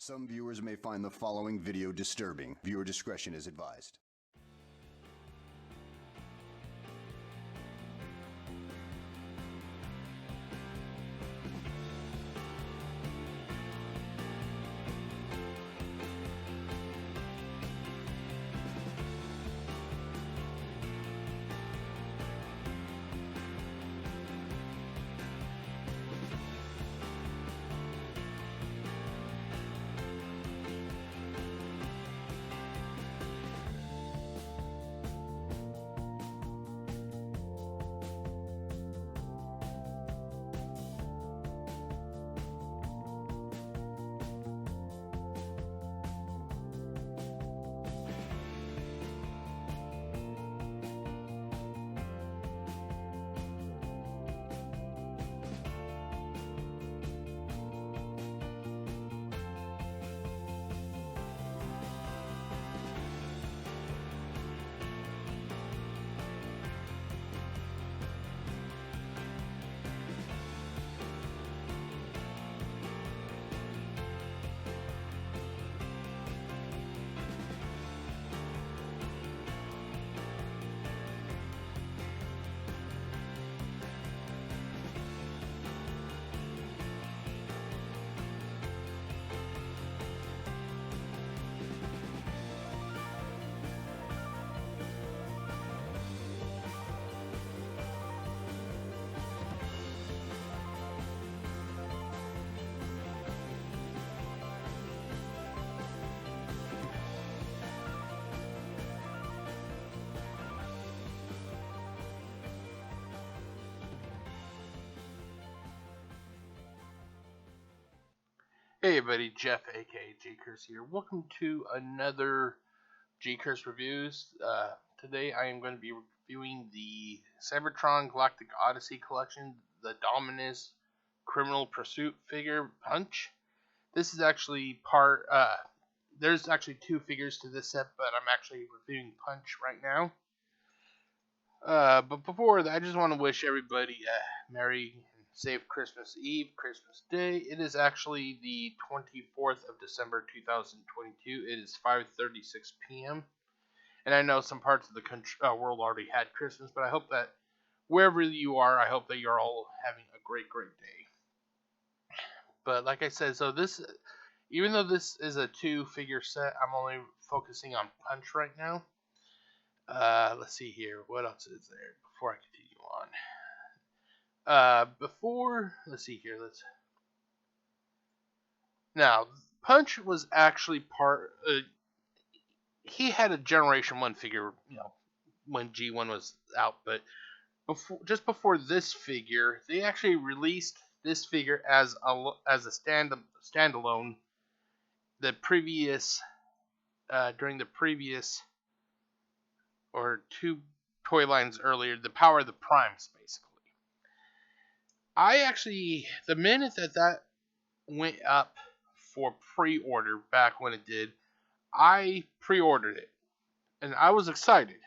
Some viewers may find the following video disturbing. Viewer discretion is advised. Hey everybody, Jeff aka GCurse here. Welcome to another GCurse Reviews. Today I am going to be reviewing the Cybertron Galactic Odyssey collection, the Dominus Criminal Pursuit figure Punch. This is actually there's actually two figures to this set, but I'm actually reviewing Punch right now. But before that, I just want to wish everybody a Merry safe Christmas Eve, Christmas Day. It is actually the 24th of December 2022. It is 5:36 p.m. And I know some parts of the world already had Christmas, but I hope that wherever you are, I hope that you're all having a great day. But like I said, so this, even though this is a two-figure set, I'm only focusing on Punch right now. Let's see here. What else is there before I continue on? Let's see here, now, Punch was actually he had a Generation 1 figure, when G1 was out, but just before this figure, they actually released this figure as a standalone, during the previous, or two toy lines earlier, the Power of the Primes, basically. The minute that went up for pre-order back when it did, I pre-ordered it. And I was excited.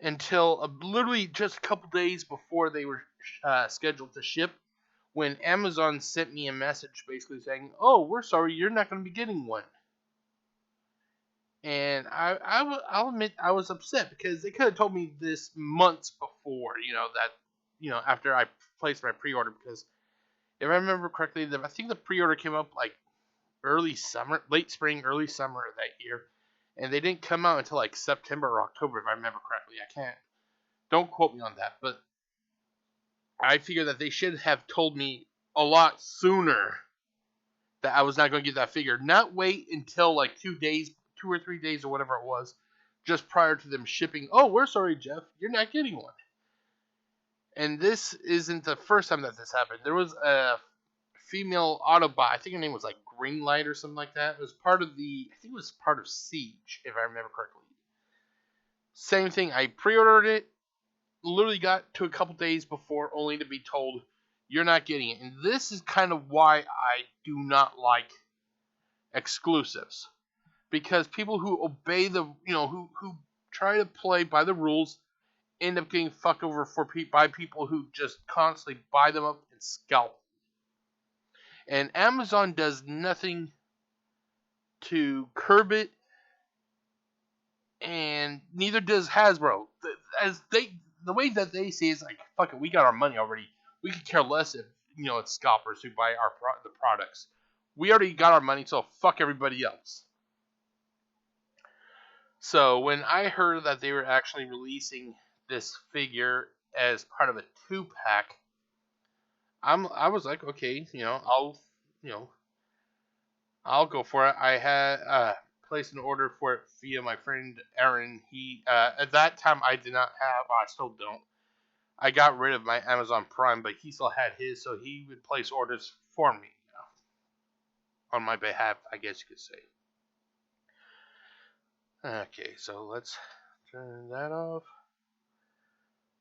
Until literally just a couple days before they were scheduled to ship, when Amazon sent me a message basically saying, "Oh, we're sorry, you're not going to be getting one." And I'll admit I was upset, because they could have told me this months before, after I placed my pre-order, because if I remember correctly, I think the pre-order came up like late spring, early summer of that year, and they didn't come out until like September or October, if I remember correctly. Don't quote me on that, but I figure that they should have told me a lot sooner that I was not going to get that figure, not wait until like 2 or 3 days or whatever it was, just prior to them shipping. "Oh, we're sorry, Jeff, you're not getting one." And this isn't the first time that this happened. There was a female Autobot, I think her name was like Greenlight or something like that. It was part of Siege, if I remember correctly. Same thing, I pre-ordered it, literally got to a couple days before, only to be told, "You're not getting it." And this is kind of why I do not like exclusives. Because people who obey who try to play by the rules end up getting fucked over by people who just constantly buy them up and scalp. And Amazon does nothing to curb it, and neither does Hasbro. The way that they see it is like, fuck it, we got our money already. We could care less if it's scalpers who buy the products. We already got our money, so fuck everybody else. So when I heard that they were actually releasing this figure as part of a 2-pack, I was like, okay, I'll go for it. I had placed an order for it via my friend Aaron. He at that time I did not have. I still don't. I got rid of my Amazon Prime, but he still had his, so he would place orders for me on my behalf, I guess you could say. Okay, so let's turn that off.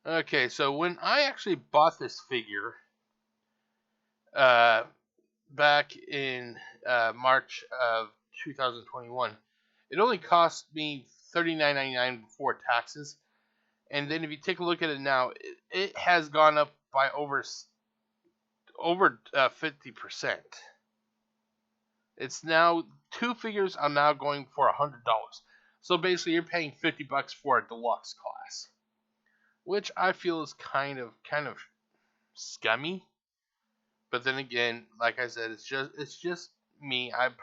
Okay, so when I actually bought this figure, back in March of 2021, it only cost me $39.99 before taxes, and then if you take a look at it now, it has gone up by over 50%. It's now 2 figures are now going for $100. So basically, you're paying $50 for a deluxe class, which I feel is kind of scummy. But then again, like I said, it's just me. I'm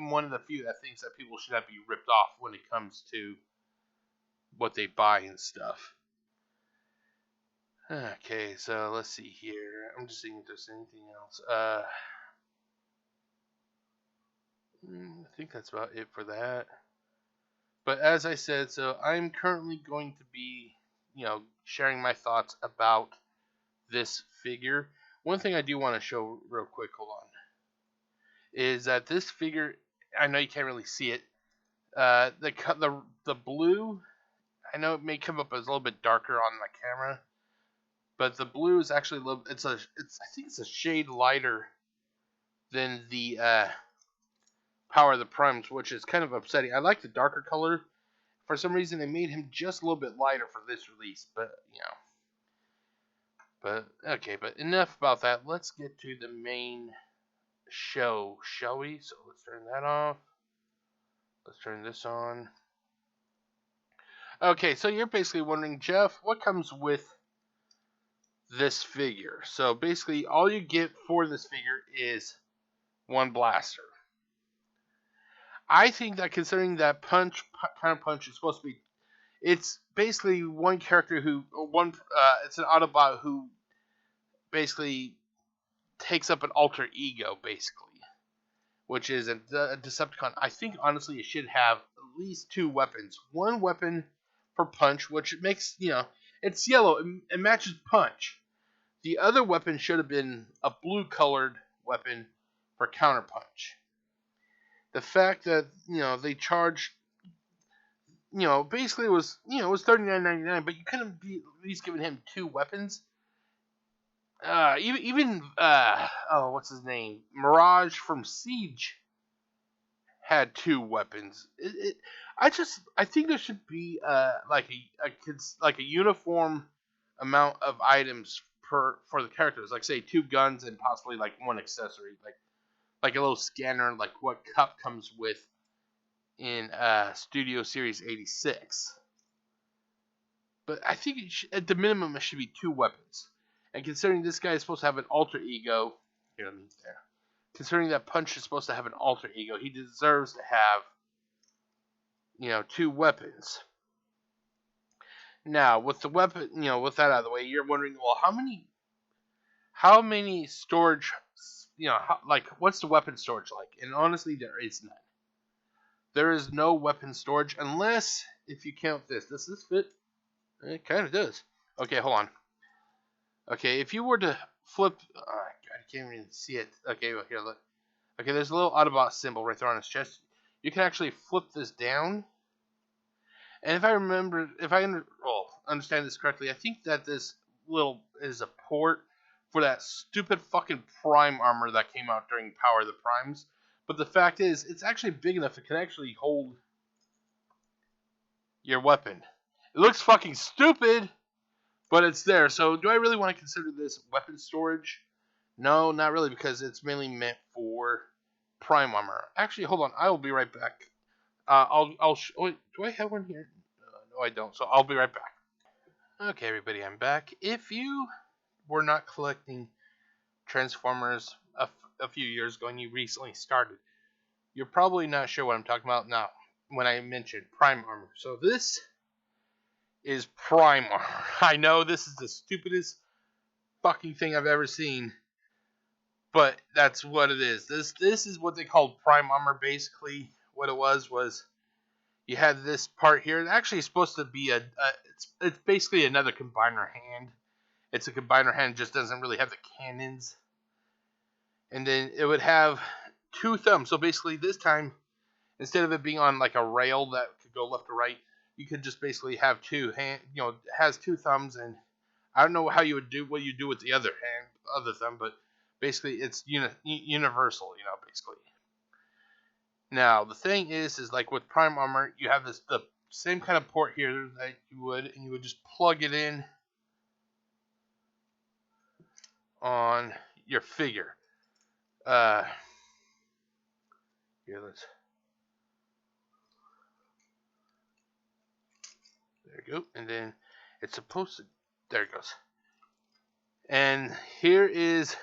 one of the few that thinks that people should not be ripped off when it comes to what they buy and stuff. Okay, so let's see here. I'm just seeing if there's anything else. I think that's about it for that. But as I said, so I'm currently going to be, sharing my thoughts about this figure. One thing I do want to show real quick, hold on, is that this figure, I know you can't really see it. The blue, I know it may come up as a little bit darker on my camera, but the blue is actually a little. I think it's a shade lighter than the Power of the Primes, which is kind of upsetting. I like the darker color. For some reason, they made him just a little bit lighter for this release, but But okay, but enough about that. Let's get to the main show, shall we? So let's turn that off. Let's turn this on. Okay, so you're basically wondering, Jeff, what comes with this figure? So basically, all you get for this figure is one blaster. I think that considering that Punch-Counterpunch is supposed to be, it's basically one character it's an Autobot who basically takes up an alter ego, basically, which is a Decepticon. I think, honestly, it should have at least 2 weapons. One weapon for Punch, which makes, it's yellow. It matches Punch. The other weapon should have been a blue-colored weapon for Counterpunch. The fact that, they charged, basically it was $39.99, but you couldn't be at least giving him 2 weapons. What's his name? Mirage from Siege had 2 weapons. I think there should be like a uniform amount of items for the characters. Like, say, 2 guns and possibly like 1 accessory, like a little scanner, like what Cup comes with in Studio Series 86. But I think at the minimum it should be 2 weapons. And considering this guy is supposed to have an alter ego, considering that Punch is supposed to have an alter ego, he deserves to have, 2 weapons. Now, with the weapon, with that out of the way, you're wondering, well, how many storage, what's the weapon storage like? And honestly, there is none. There is no weapon storage unless, if you count this. Does this fit? It kind of does. Okay, hold on. Okay, if you were to flip, God, I can't even see it. Okay, well, here, look. Okay, there's a little Autobot symbol right there on his chest. You can actually flip this down. And if I understand this correctly, I think that this is a port for that stupid fucking Prime armor that came out during Power of the Primes. But the fact is, it's actually big enough it can actually hold your weapon. It looks fucking stupid, but it's there. So do I really want to consider this weapon storage? No, not really, because it's mainly meant for prime armor. Actually, hold on. I will be right back. Wait, do I have one here? No, I don't. So I'll be right back. Okay, everybody, I'm back. If you were not collecting Transformers a few years ago and you recently started, you're probably not sure what I'm talking about now when I mentioned prime armor. So this is prime armor. I know this is the stupidest fucking thing I've ever seen, but that's what it is. This is what they called prime armor. Basically, what it was you had this part here. It actually is supposed to be it's basically another combiner hand. It's a combiner hand, just doesn't really have the cannons. And then it would have two thumbs. So basically, this time, instead of it being on like a rail that could go left or right, you could just basically have two hand. It has two thumbs, and I don't know how you would do what you do with the other thumb, but basically it's universal. Basically. Now the thing is like with prime armor, you have the same kind of port here that you would, and you would just plug it in on your figure. Here, let's. There you go, and then it's supposed to. There it goes. And here is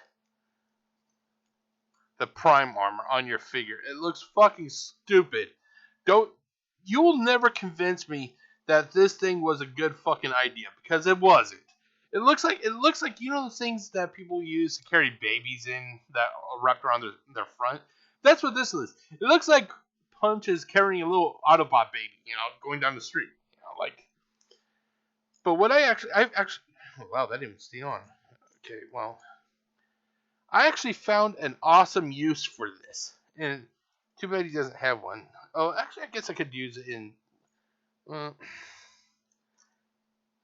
the prime armor on your figure. It looks fucking stupid. You will never convince me that this thing was a good fucking idea, because it wasn't. It looks like those things that people use to carry babies in that are wrapped around their front. That's what this is. It looks like Punch is carrying a little Autobot baby, going down the street. But what I've actually, oh, wow, that didn't stay on. Okay, well, I actually found an awesome use for this, and too bad he doesn't have one. Oh, actually, I guess I could use it in.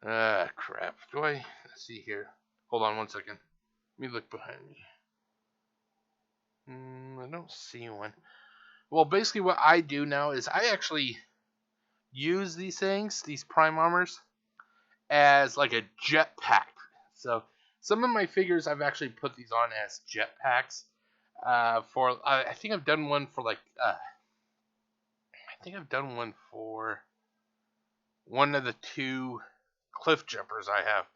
Crap. Let's see here. Hold on one second. Let me look behind me. I don't see one. Well, basically, what I do now is I actually use these prime armors, as like a jetpack. So some of my figures I've actually put these on as jetpacks. I think I've done one for one of the two cliff jumpers I have.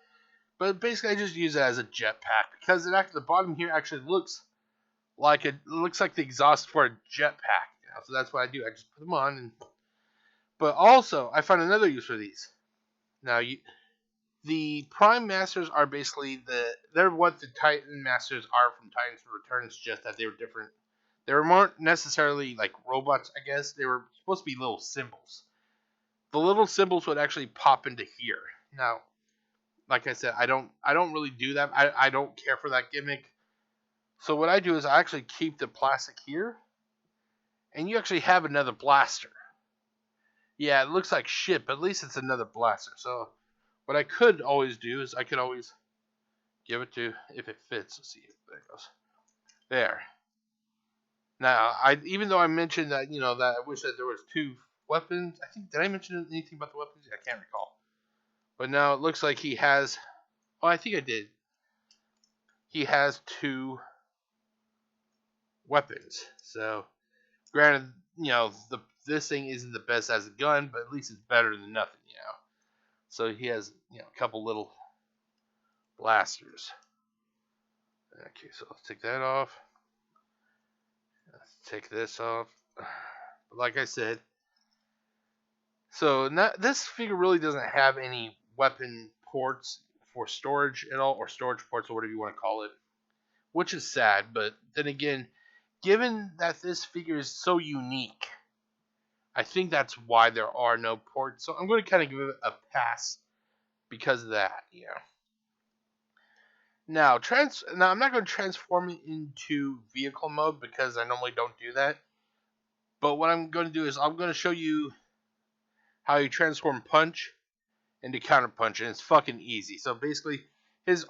But basically, I just use it as a jetpack because the bottom here actually looks like the exhaust for a jetpack. So that's what I do. I just put them on. But also, I found another use for these. Now, the Prime Masters are basically they're what the Titan Masters are from Titans Returns, just that they were different. They weren't necessarily like robots, I guess. They were supposed to be little symbols. The little symbols would actually pop into here. Now, like I said, I don't really do that. I don't care for that gimmick. So what I do is I actually keep the plastic here, and you actually have another blaster. Yeah, it looks like shit, but at least it's another blaster. So what I could always do is I could always give it to, if it fits. Let's see. There it goes. There. Now, even though I mentioned that, that I wish that there was two weapons. I think, did I mention anything about the weapons? I can't recall. But now it looks like he has, oh, I think I did. He has two weapons. So, granted, this thing isn't the best as a gun, but at least it's better than nothing, So he has, a couple little blasters. Okay, so let's take that off. Let's take this off. But like I said, so this figure really doesn't have any weapon ports for storage at all, or storage ports, or whatever you want to call it, which is sad. But then again, given that this figure is so unique, I think that's why there are no ports. So I'm going to kind of give it a pass because of that, Now, I'm not going to transform it into vehicle mode because I normally don't do that. But what I'm going to do is I'm going to show you how you transform Punch into Counterpunch, and it's fucking easy. So basically, his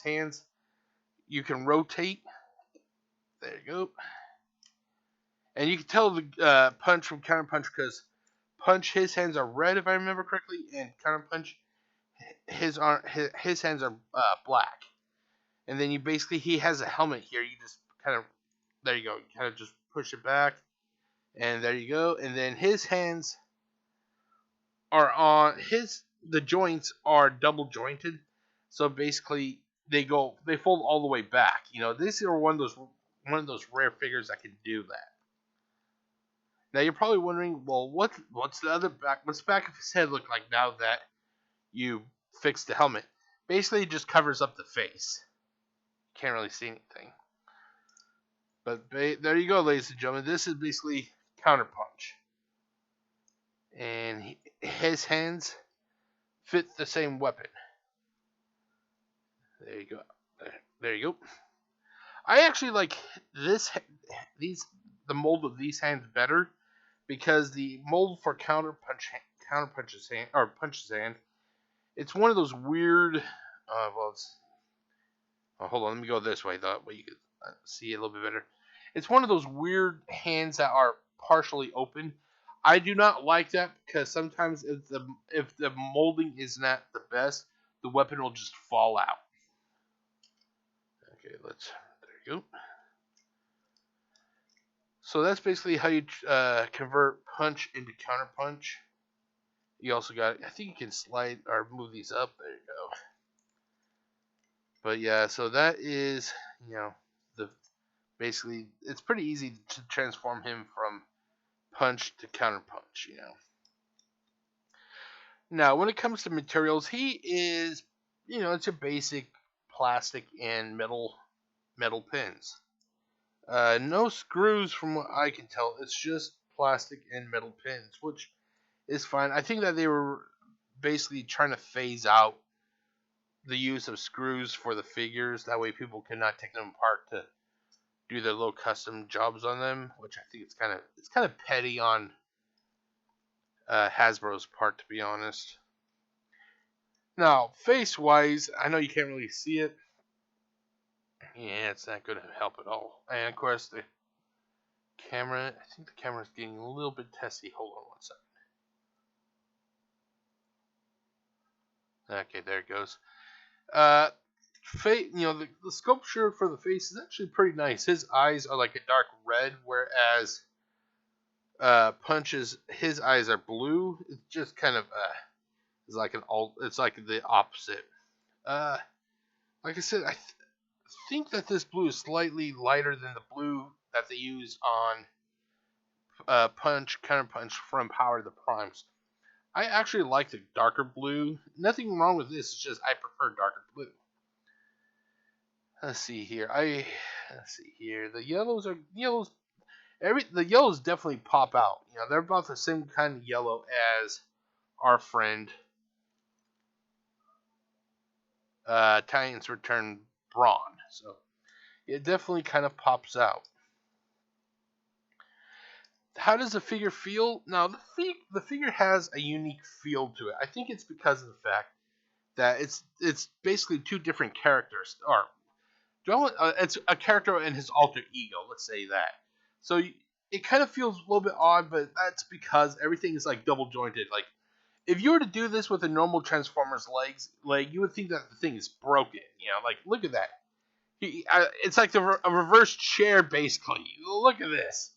hands, you can rotate. There you go. And you can tell the Punch from Counterpunch because Punch, his hands are red if I remember correctly, and Counterpunch, his hands are black. And then he has a helmet here. You just kind of, there you go. You kind of just push it back, and there you go. And then his hands are on the joints are double jointed, so basically they fold all the way back. These are one of those rare figures that can do that. Now you're probably wondering, well, what's the back of his head look like now that you fixed the helmet? Basically, it just covers up the face. Can't really see anything. But there you go, ladies and gentlemen. This is basically Counterpunch. And his hands fit the same weapon. There you go. There you go. I actually like the mold of these hands better, because the mold for Counterpunch's hand, it's one of those weird. Hold on, let me go this way. That way you can see it a little bit better. It's one of those weird hands that are partially open. I do not like that, because sometimes if the molding is not the best, the weapon will just fall out. Okay, there you go. So that's basically how you convert punch into counterpunch. You also got, I think you can slide or move these up. There you go. But yeah, so that is, basically, it's pretty easy to transform him from punch to counterpunch, Now, when it comes to materials, he is, it's your basic plastic and metal pins. No screws from what I can tell. It's just plastic and metal pins, which is fine. I think that they were basically trying to phase out the use of screws for the figures. That way people cannot take them apart to do their little custom jobs on them, which I think it's kind of petty on Hasbro's part, to be honest. Now, face-wise, I know you can't really see it. Yeah, it's not going to help at all. And of course, the camera, I think the camera's getting a little bit testy. Hold on one second. Okay, there it goes. The sculpture for the face is actually pretty nice. His eyes are like a dark red, whereas Punch's, his eyes are blue. It's just kind of it's like it's like the opposite. Like I said, I think that this blue is slightly lighter than the blue that they use on Punch-Counterpunch from Power of the Primes. I actually like the darker blue. Nothing wrong with this. It's just I prefer darker blue. Let's see here. The yellows. The yellows definitely pop out. They're about the same kind of yellow as our friend Titans Return Brawn. So it definitely kind of pops out. How does the figure feel? Now, the figure has a unique feel to it. I think it's because of the fact that it's basically two different characters. Or it's a character and his alter ego. Let's say that. So it kind of feels a little bit odd, but that's because everything is like double jointed. Like, if you were to do this with a normal Transformer's leg, you would think that the thing is broken. Like, look at that. It's like a reverse chair, basically. Look at this.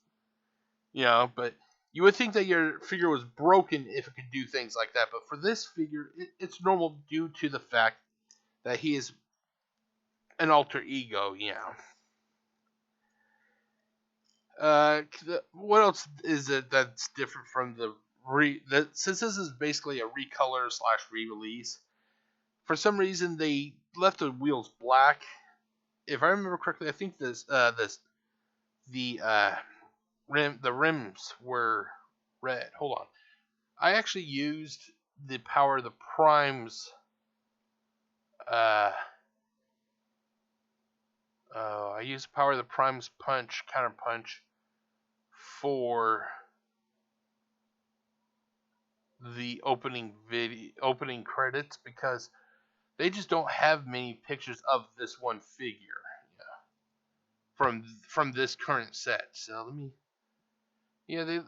But you would think that your figure was broken if it could do things like that. But for this figure, it's normal due to the fact that he is an alter ego, What else is it that's different from since this is basically a recolor / re-release, for some reason they left the wheels black. If I remember correctly, I think the rims were red. Hold on. I actually used the Power of the Primes. I used Power of the Primes Punch-Counterpunch for the opening credits, because they just don't have many pictures of this one figure from this current set. So let me. It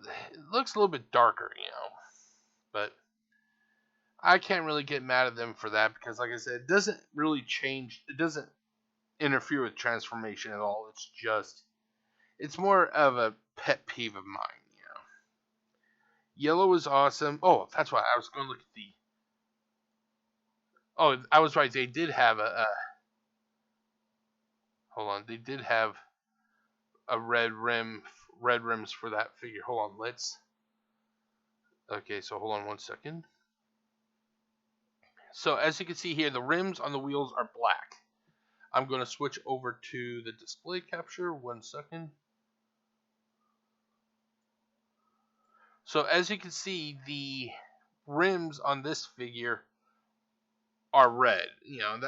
looks a little bit darker, but I can't really get mad at them for that, because, like I said, it doesn't really change. It doesn't interfere with transformation at all. It's more of a pet peeve of mine. Yellow is awesome. Oh, that's why I was going to look at the. Oh, I was right. They did have hold on. They did have a red rims for that figure. Hold on. Okay, so hold on 1 second. So as you can see here, the rims on the wheels are black. I'm going to switch over to the display capture. 1 second. So as you can see, the rims on this figure are red.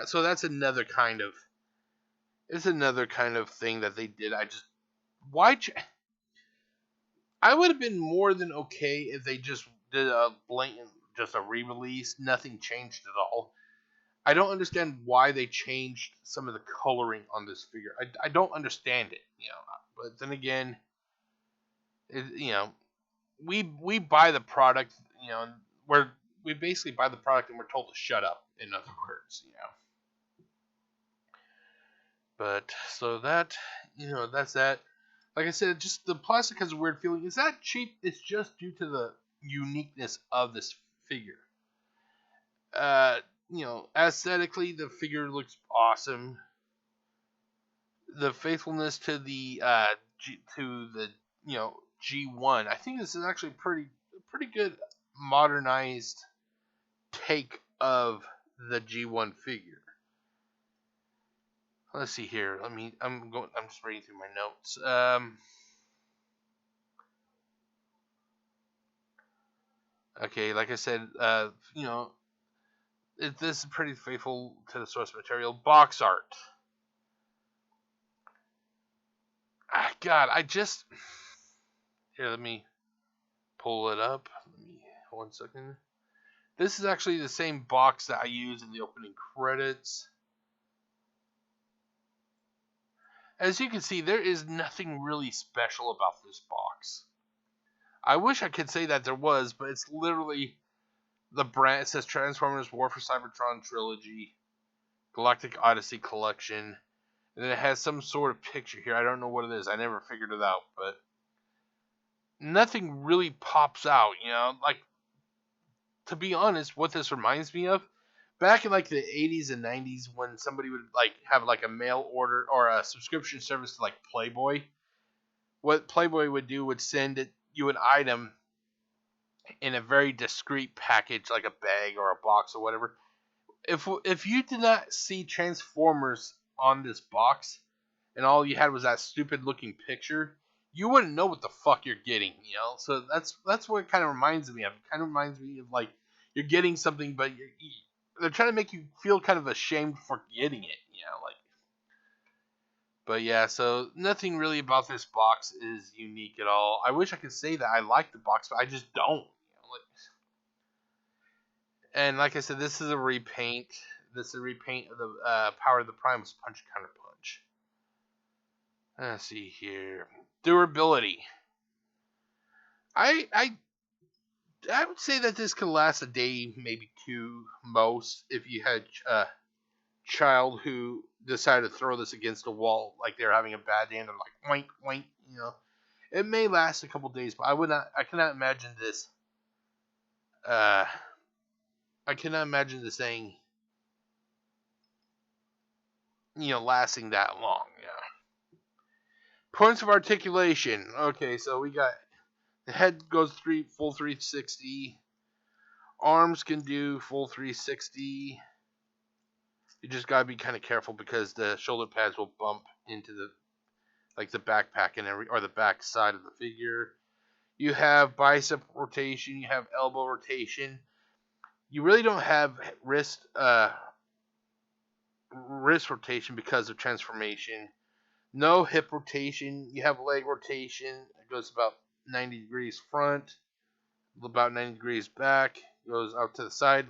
So that's another kind of thing that they did. I would have been more than okay if they just did a blatant, just a re-release. Nothing changed at all. I don't understand why they changed some of the coloring on this figure. I don't understand it, But then again, we buy the product, we basically buy the product and we're told to shut up. In other words, But so that's that. Like I said, just the plastic has a weird feeling. Is that cheap? It's just due to the uniqueness of this figure. Aesthetically, the figure looks awesome. The faithfulness to the G1. I think this is actually pretty good modernized take of the G1 figure. Let's see here. I'm just reading through my notes. Okay, like I said, this is pretty faithful to the source material. Box art. God, here, let me pull it up. 1 second. This is actually the same box that I used in the opening credits. As you can see, there is nothing really special about this box. I wish I could say that there was, but it's literally the brand. It says Transformers War for Cybertron Trilogy, Galactic Odyssey Collection, and then it has some sort of picture here. I don't know what it is. I never figured it out, but nothing really pops out, to be honest, what this reminds me of, back in the 80s and 90s when somebody would have a mail order or a subscription service to Playboy, what Playboy would do would send you an item in a very discreet package, like a bag or a box or whatever. If you did not see Transformers on this box and all you had was that stupid looking picture, you wouldn't know what the fuck you're getting, So that's what it kind of reminds me of. It kind of reminds me of you're getting something, but they're trying to make you feel kind of ashamed for getting it, But yeah, so nothing really about this box is unique at all. I wish I could say that I like the box, but I just don't. And like I said, this is a repaint. This is a repaint of the Power of the Primes Punch-Counterpunch. Let's see here. Durability. I would say that this could last a day, maybe two, most, if you had a child who decided to throw this against a wall like they're having a bad day and they're like, oink, oink, It may last a couple days, but I cannot imagine this. I cannot imagine this thing, lasting that long, Points of articulation. Okay, so we got the head goes full 360. Arms can do full 360. You just gotta be kind of careful because the shoulder pads will bump into the backpack or the back side of the figure. You have bicep rotation. You have elbow rotation. You really don't have wrist rotation because of transformation. No hip rotation. You have leg rotation. It goes about 90 degrees front, about 90 degrees back. Goes out to the side,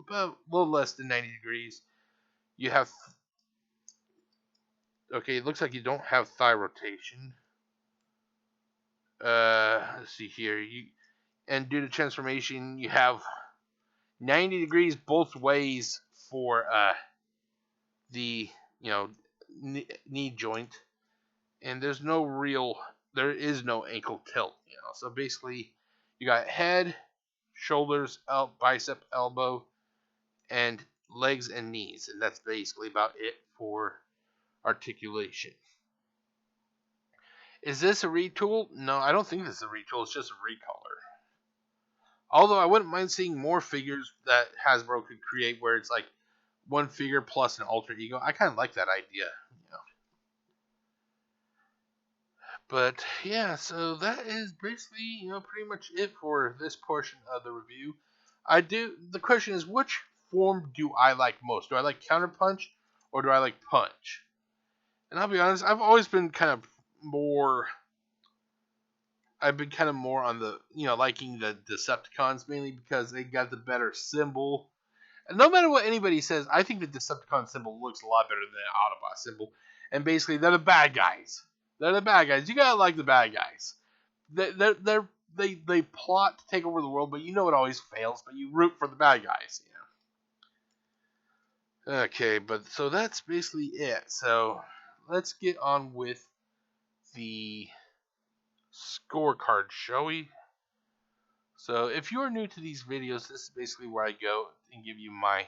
about a little less than 90 degrees. You have. Okay, it looks like you don't have thigh rotation. Let's see here. And due to transformation, you have 90 degrees both ways for the knee joint, and there is no ankle tilt. So basically, you got head, shoulders, bicep, elbow, and legs and knees, and that's basically about it for articulation. Is this a retool? No, I don't think this is a retool. It's just a recolor. Although I wouldn't mind seeing more figures that Hasbro could create, where it's like one figure plus an alter ego. I kind of like that idea. But yeah, so that is basically pretty much it for this portion of the review. The question is, which form do I like most? Do I like Counterpunch or do I like Punch? And I'll be honest, I've been kind of more on the liking the Decepticons, mainly because they got the better symbol. And no matter what anybody says, I think the Decepticon symbol looks a lot better than the Autobot symbol. And basically, they're the bad guys. They're the bad guys. You gotta like the bad guys. They plot to take over the world, but it always fails. But you root for the bad guys. Okay, but so that's basically it. So let's get on with the scorecard, shall we? So if you're new to these videos, this is basically where I go and give you my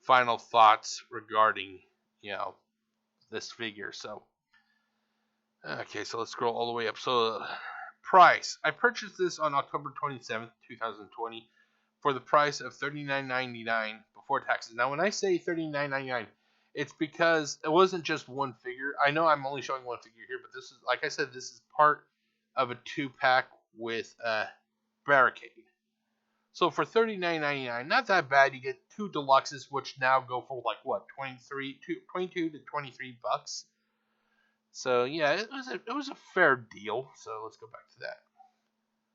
final thoughts regarding this figure. So okay, so let's scroll all the way up. So price. I purchased this on October 27th, 2020 for the price of $39.99 before taxes. Now when I say $39.99, it's because it wasn't just one figure. I know I'm only showing one figure here, but this is, like I said, this is part of a 2-pack with a barricade. So for $39.99, not that bad. You get 2 deluxes, which now go for like what, 22 to 23 bucks. So yeah, it was a fair deal. So let's go back to that.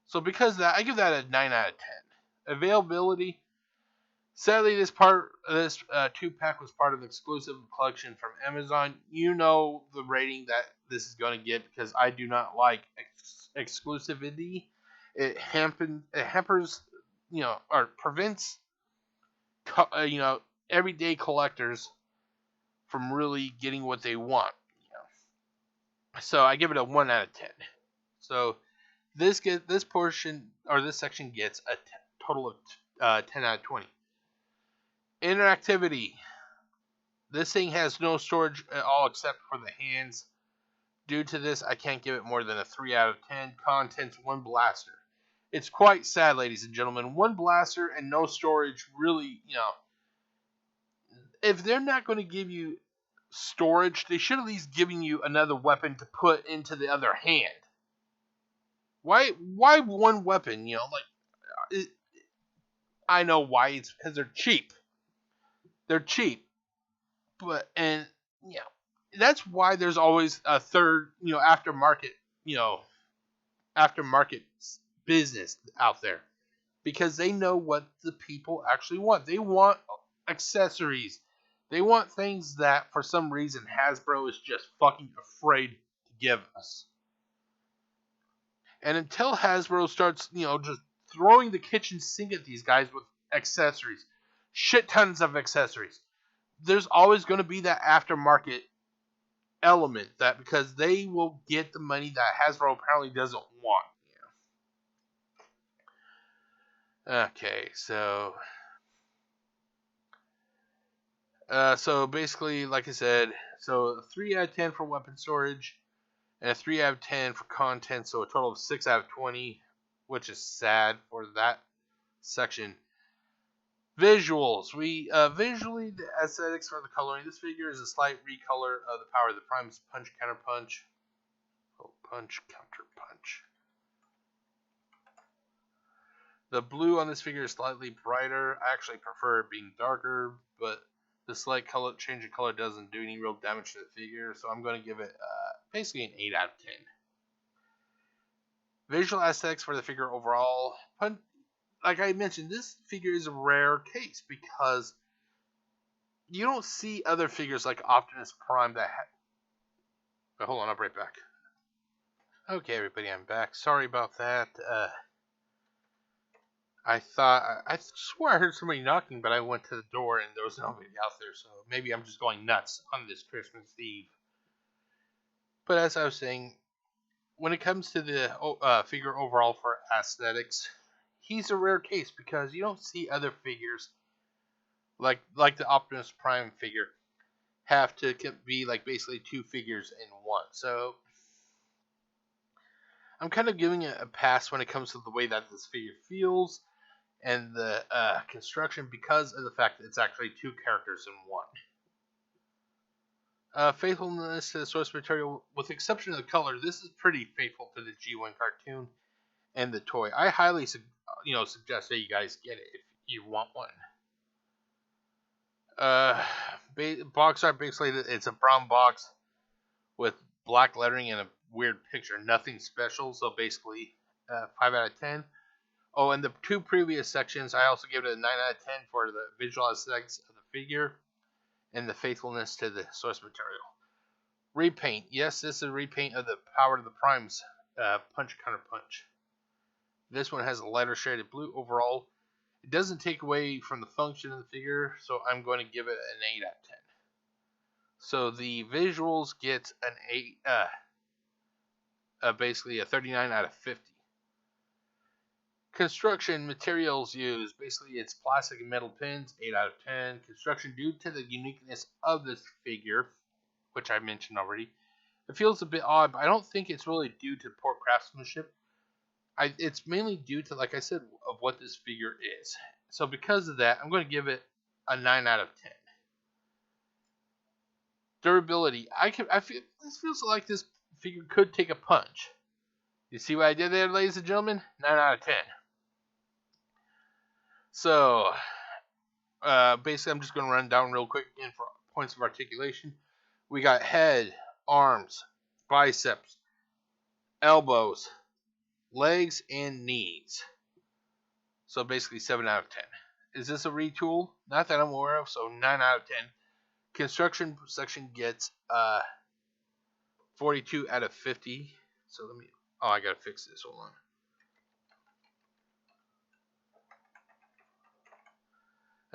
So because of that, I give that a 9 out of 10. Availability. Sadly, this 2-pack was part of the exclusive collection from Amazon. You know the rating that this is going to get, because I do not like exclusivity. It hampers, or prevents, everyday collectors from really getting what they want. So I give it a 1 out of 10. So this portion, or this section, gets a total of 10 out of 20. Interactivity. This thing has no storage at all except for the hands. Due to this, I can't give it more than a 3 out of 10. Contents, 1 blaster. It's quite sad, ladies and gentlemen. 1 blaster and no storage, really, if they're not going to give you storage, they should at least giving you another weapon to put into the other hand. Why 1 weapon? I know why. It's because they're cheap. They're cheap, but that's why there's always a third, aftermarket business out there, because they know what the people actually want. They want accessories. They want things that, for some reason, Hasbro is just fucking afraid to give us. And until Hasbro starts, just throwing the kitchen sink at these guys with accessories, shit tons of accessories, there's always going to be that aftermarket element, that because they will get the money that Hasbro apparently doesn't want. Okay, so basically, like I said, so 3 out of 10 for weapon storage, and a 3 out of 10 for content, so a total of 6 out of 20, which is sad for that section. Visuals. Visually, the aesthetics for the coloring. This figure is a slight recolor of the power of the Primes Punch-Counterpunch. Punch-Counterpunch. The blue on this figure is slightly brighter. I actually prefer it being darker, but the slight change of color doesn't do any real damage to the figure, so I'm going to give it basically an 8 out of 10. Visual aesthetics for the figure overall. Like I mentioned, this figure is a rare case because you don't see other figures like Optimus Prime that But hold on, I'll be right back. Okay, everybody, I'm back. Sorry about that. I thought I swore I heard somebody knocking, but I went to the door and there was nobody out there. So maybe I'm just going nuts on this Christmas Eve. But as I was saying, when it comes to the figure overall for aesthetics, he's a rare case because you don't see other figures like the Optimus Prime figure have to be like basically two figures in one. So I'm kind of giving it a pass when it comes to the way that this figure feels and the construction because of the fact that it's actually two characters in one. Faithfulness to the source material, with the exception of the color, this is pretty faithful to the G1 cartoon and the toy. I highly suggest that you guys get it if you want one. Box art, basically, it's a brown box with black lettering and a weird picture. Nothing special, so basically 5 out of 10. Oh, and the two previous sections, I also give it a 9 out of 10 for the visual aesthetics of the figure and the faithfulness to the source material. Repaint. Yes, this is a repaint of the Power of the Primes Punch-Counterpunch. This one has a lighter shaded blue overall. It doesn't take away from the function of the figure, so I'm going to give it an 8 out of 10. So the visuals get an 8, basically a 39 out of 50. Construction materials used, basically it's plastic and metal pins, 8 out of 10. Construction due to the uniqueness of this figure, which I mentioned already. It feels a bit odd, but I don't think it's really due to poor craftsmanship. It's mainly due to, like I said, of what this figure is. So because of that, I'm going to give it a 9 out of 10. Durability. I feel this feels like this figure could take a punch. You see what I did there, ladies and gentlemen? 9 out of 10. So, basically, I'm just going to run down real quick again for points of articulation. We got head, arms, biceps, elbows, legs, and knees. So basically 7 out of 10. Is this a retool? Not that I'm aware of, so 9 out of 10. Construction section gets 42 out of 50. So I gotta fix this, hold on.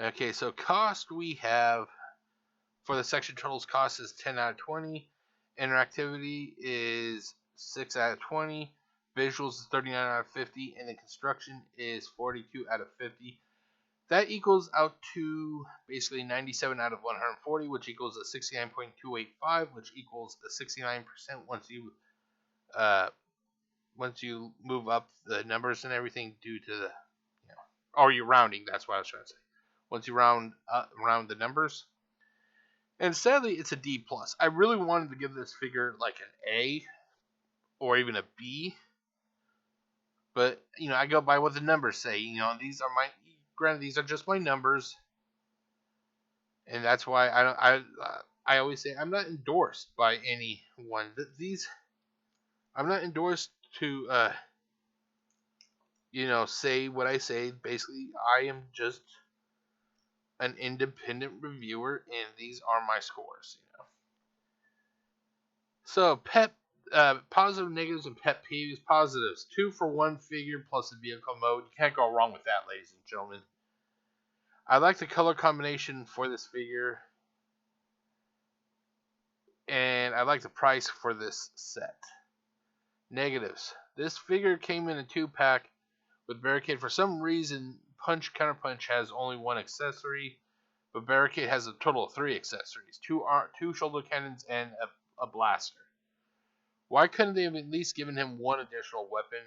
Okay, so cost we have, for the section totals, cost is 10 out of 20. Interactivity is 6 out of 20. Visuals is 39 out of 50. And the construction is 42 out of 50. That equals out to basically 97 out of 140, which equals a 69.285, which equals a 69% once you move up the numbers and everything due to the, or you're rounding, that's what I was trying to say. Once you round the numbers. And sadly, it's a D+. I really wanted to give this figure like an A or even a B. But, I go by what the numbers say. These are just my numbers. And that's why I always say I'm not endorsed by anyone. I'm not endorsed to, say what I say. Basically, I am just an independent reviewer, and these are my scores. So, positive, negatives, and pet peeves. Positives: 2 for 1 figure plus the vehicle mode. You can't go wrong with that, ladies and gentlemen. I like the color combination for this figure, and I like the price for this set. Negatives: this figure came in a 2-pack with Barricade. For some reason, Punch-Counterpunch has only 1 accessory, but Barricade has a total of 3 accessories: 2 shoulder cannons and a blaster. Why couldn't they have at least given him 1 additional weapon?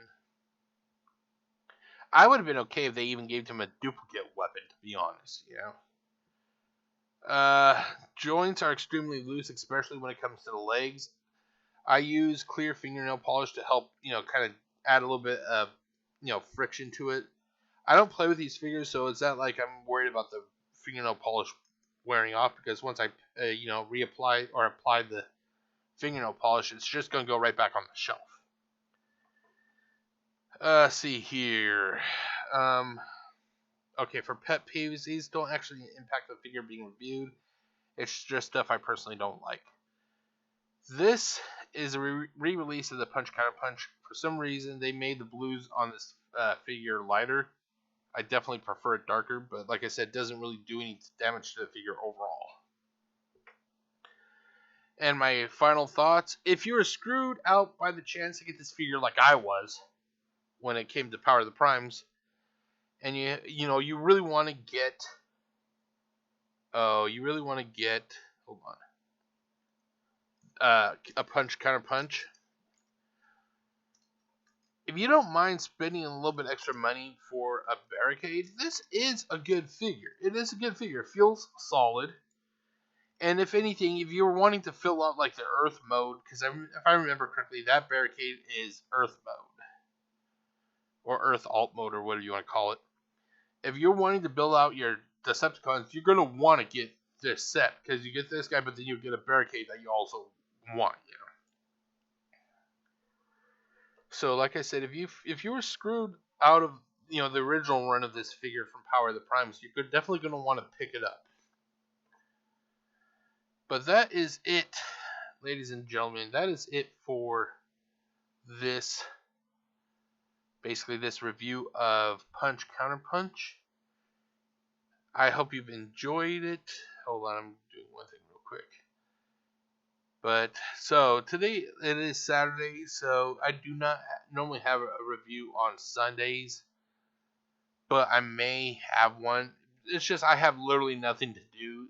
I would have been okay if they even gave him a duplicate weapon, to be honest, Joints are extremely loose, especially when it comes to the legs. I use clear fingernail polish to help, kind of add a little bit of, friction to it. I don't play with these figures, so it's not like I'm worried about the fingernail polish wearing off, because once I, reapply or apply the fingernail polish, it's just going to go right back on the shelf. See here. Okay, for pet peeves, these don't actually impact the figure being reviewed. It's just stuff I personally don't like. This is a re-release of the Punch-Counterpunch. For some reason, they made the blues on this figure lighter. I definitely prefer it darker, but like I said, it doesn't really do any damage to the figure overall. And my final thoughts, if you were screwed out by the chance to get this figure like I was when it came to Power of the Primes, and you really want to get hold on, a punch counter punch. If you don't mind spending a little bit extra money for a barricade, this is a good figure. It is a good figure. It feels solid. And if anything, if you were wanting to fill out like the Earth mode, because if I remember correctly, that barricade is Earth mode. Or Earth alt mode, or whatever you want to call it. If you're wanting to build out your Decepticons, you're going to want to get this set. Because you get this guy, but then you get a barricade that you also want, So, like I said, if you were screwed out of the original run of this figure from Power of the Primes, you're definitely going to want to pick it up. But that is it, ladies and gentlemen. That is it for this, basically this review of Punch Counterpunch. I hope you've enjoyed it. Hold on, I'm doing one thing real quick. But so today it is Saturday, so I do not normally have a review on Sundays, but I may have one. It's just I have literally nothing to do.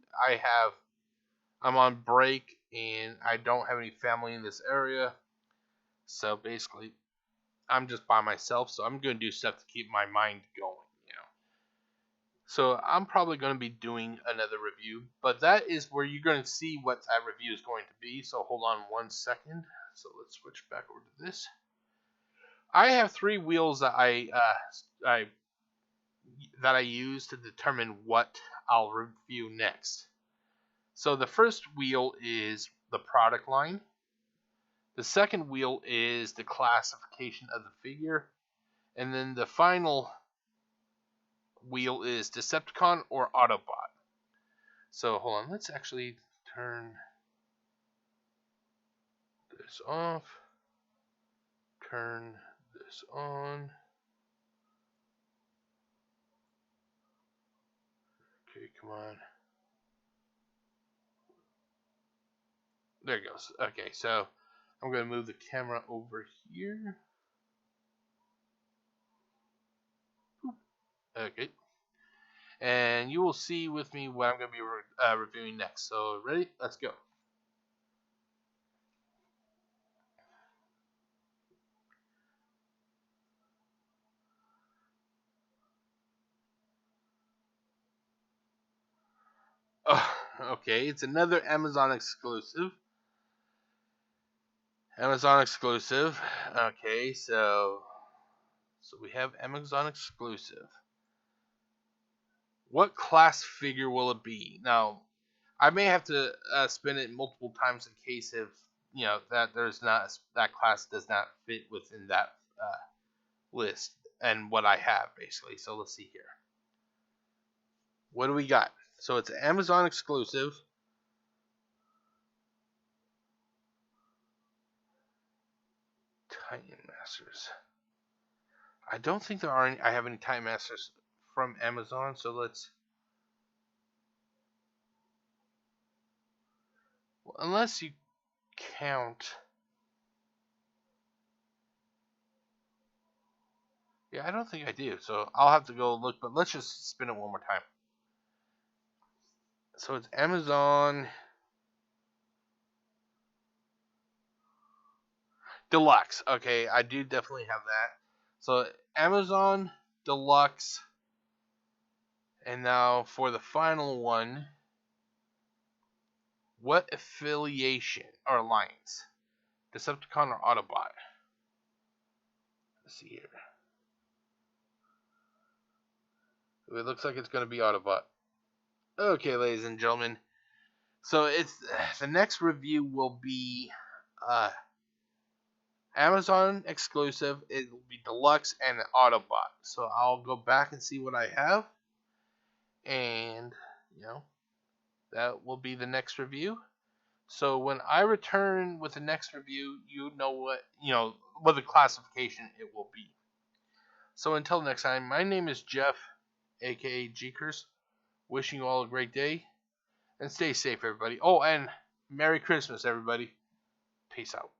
I'm on break and I don't have any family in this area, so basically I'm just by myself. So I'm gonna do stuff to keep my mind going. So I'm probably going to be doing another review, but that is where you're going to see what that review is going to be. So hold on 1 second. So let's switch back over to this. I have 3 wheels that I use to determine what I'll review next. So the first wheel is the product line. The second wheel is the classification of the figure, and then the final wheel is Decepticon or Autobot. So hold on, let's actually turn this off, turn this on. Okay, come on. There it goes. Okay, so I'm going to move the camera over here. Okay. And you will see with me what I'm going to be reviewing next. So, ready? Let's go. Oh, okay, it's another Amazon exclusive. Okay, so we have Amazon exclusive. What class figure will it be? Now, I may have to spin it multiple times in case if that that class does not fit within that list and what I have basically. So let's see here. What do we got? So it's an Amazon exclusive. Titan Masters. I don't think I have any Titan Masters from Amazon, so let's. Well, unless you count. Yeah, I don't think I do, so I'll have to go look, but let's just spin it one more time. So it's Amazon Deluxe. Okay, I do definitely have that. So Amazon Deluxe. And now for the final one, what affiliation or alliance? Decepticon or Autobot? Let's see here. It looks like it's going to be Autobot. Okay, ladies and gentlemen. So it's the next review will be Amazon exclusive. It will be Deluxe and Autobot. So I'll go back and see what I have. And, that will be the next review. So when I return with the next review, you know what the classification it will be. So until next time, my name is Jeff. aka GCurse. Wishing you all a great day. And stay safe, everybody. Oh, and Merry Christmas, everybody. Peace out.